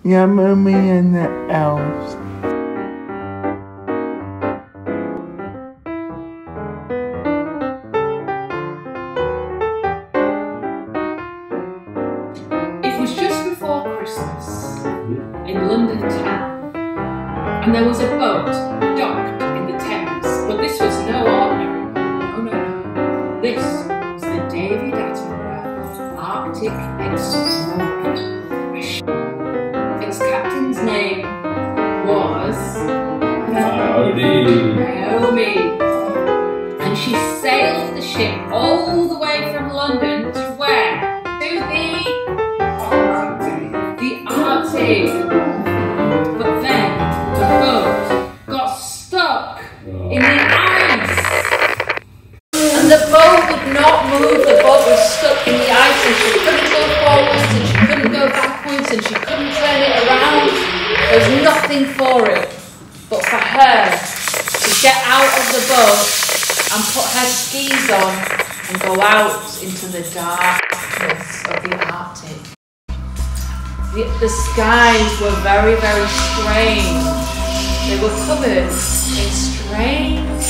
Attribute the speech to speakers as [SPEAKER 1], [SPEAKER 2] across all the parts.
[SPEAKER 1] Naomi and The Elves.
[SPEAKER 2] It was just before Christmas in London town, and there was a boat docked in the Thames, but this was no ordinary boat. No. This was the David Attenborough Arctic Explorer. Its captain's name was Naomi, and she sailed the ship all the way from London to where? To the Arctic. But then the boat got stuck in the ice, and the boat would not move. The boat was stuck in the ice, and she couldn't go forwards, and she couldn't go backwards, and she couldn't turn it around. There was nothing for it but for her to get out of the boat and put her skis on and go out into the darkness of the Arctic. The skies were very, very strange. They were covered in strange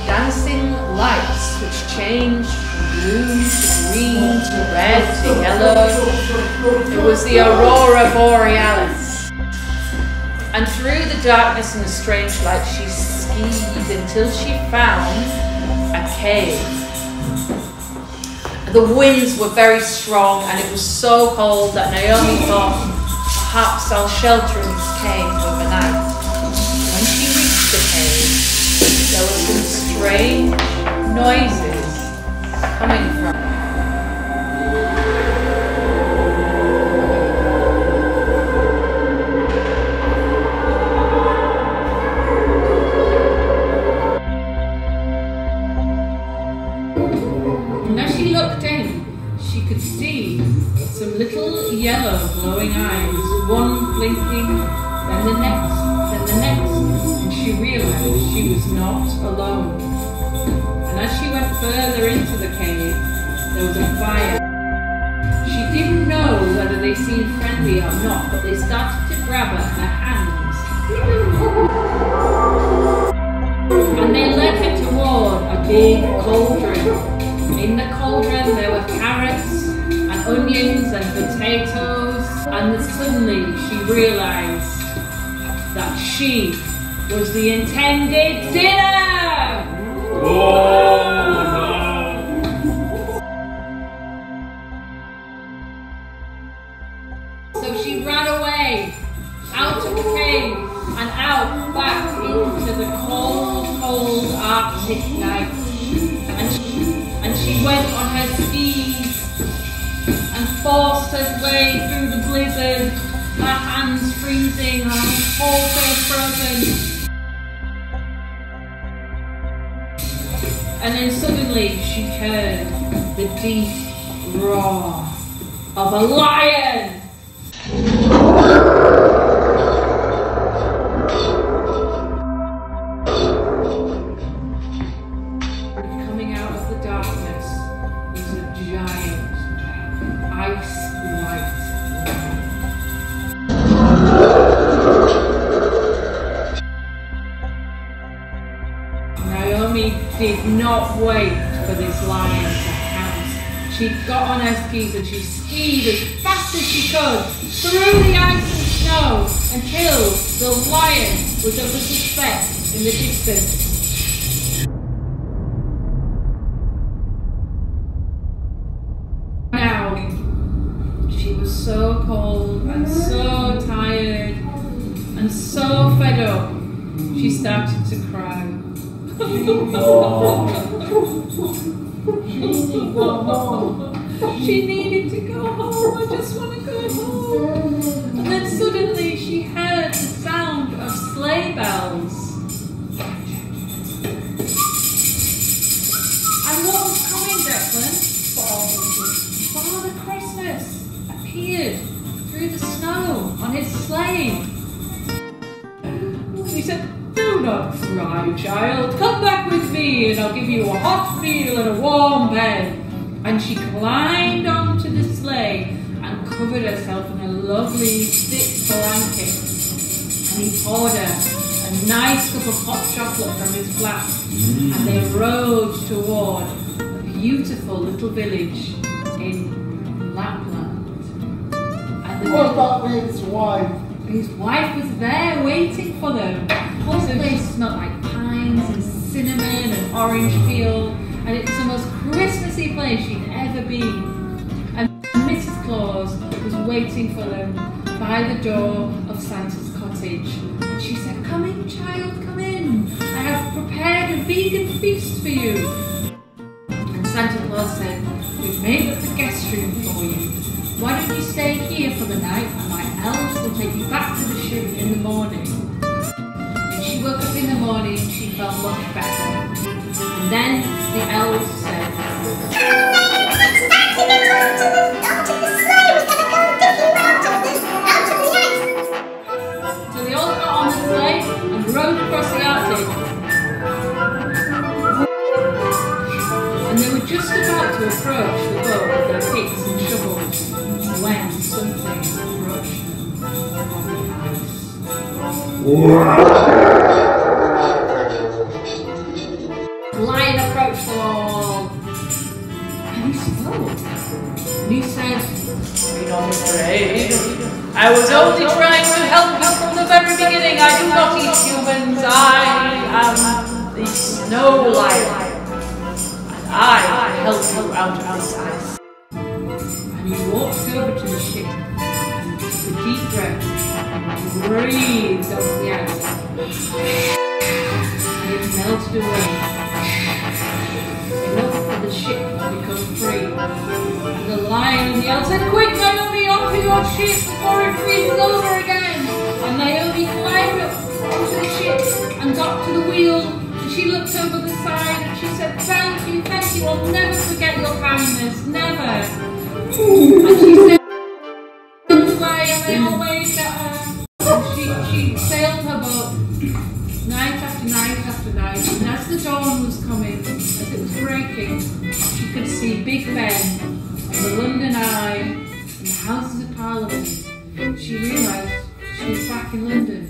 [SPEAKER 2] dancing lights which changed from blue to green to red to yellow. It was the aurora borealis. And through the darkness and the strange light, she skied until she found a cave. The winds were very strong, and it was so cold that Naomi thought, perhaps I'll shelter in this cave overnight. When she reached the cave, there were some strange noises coming from it. And as she looked in, she could see some little yellow glowing eyes, one blinking, then the next, and she realised she was not alone. And as she went further into the cave, there was a fire. She didn't know whether they seemed friendly or not, but they started to grab at her hands. And they led her toward a big cauldron. In the cauldron there were carrots and onions and potatoes, and suddenly she realised that she was the intended dinner!
[SPEAKER 3] Oh no!
[SPEAKER 2] So she ran away, out of the cave and out back into the cold, cold Arctic night. And she went on her skis and forced her way through the blizzard, her hands freezing, her whole face frozen. And then suddenly she heard the deep roar of a lion. Coming out of the darkness was a giant, ice-white lion. Naomi did not wait for this lion to pounce. She got on her skis and she skied as fast as she could through the ice and snow until the lion was a little speck in the distance. Now, she was so cold and so tired and so fed up, she started to cry. She needed to go home. I just want to go home. And then suddenly she heard the sound of sleigh bells. And what was coming, Declan? Father Christmas appeared through the snow on his sleigh. He said, "Do not cry, child. Come back with me and I'll give you a hot meal and a warm bed." And she climbed onto the sleigh and covered herself in a lovely thick blanket, and he poured her a nice cup of hot chocolate from his flask, and they rode toward a beautiful little village in Lapland. And
[SPEAKER 1] What about his wife?
[SPEAKER 2] his wife was there waiting for them. The whole place smelled like pines and cinnamon and orange peel, and it was the most Christmassy place she'd ever been. And Mrs. Claus was waiting for them by the door of Santa's cottage. And she said, "Come in, child, come in. I have prepared a vegan feast for you." And Santa Claus said, "We've made up the guest room for you. Why don't you stay here for the night, and my elves will take you back to the ship in the morning." When she woke up in the morning, she felt much better. And then the elves said, so they all got on the sleigh and rode across the Arctic. And they were just about to approach the boat with their picks and shovels when something brushed them on the ice. Lion approached them all, and he spoke. And he said, "Be not afraid. I was only trying to help you from the very beginning. I do not eat humans. I am the snow lion, and I help you out of this ice." And he walked over to the ship and took a deep breath and breathed over the ice. And it melted away, enough for the ship to become free. And the lion and the elf said, "Quick, Naomi, onto your ship before it freezes over again." And Naomi climbed up onto the ship and got to the wheel. And she looked over the side and she said, thank you, I'll never forget your kindness, never." And she said, "Away," and they all waved at her. And she sailed her boat night after night after night, and as the dawn was coming, as it was breaking, she could see Big Ben and the London Eye and the Houses of Parliament. She realised she was back in London.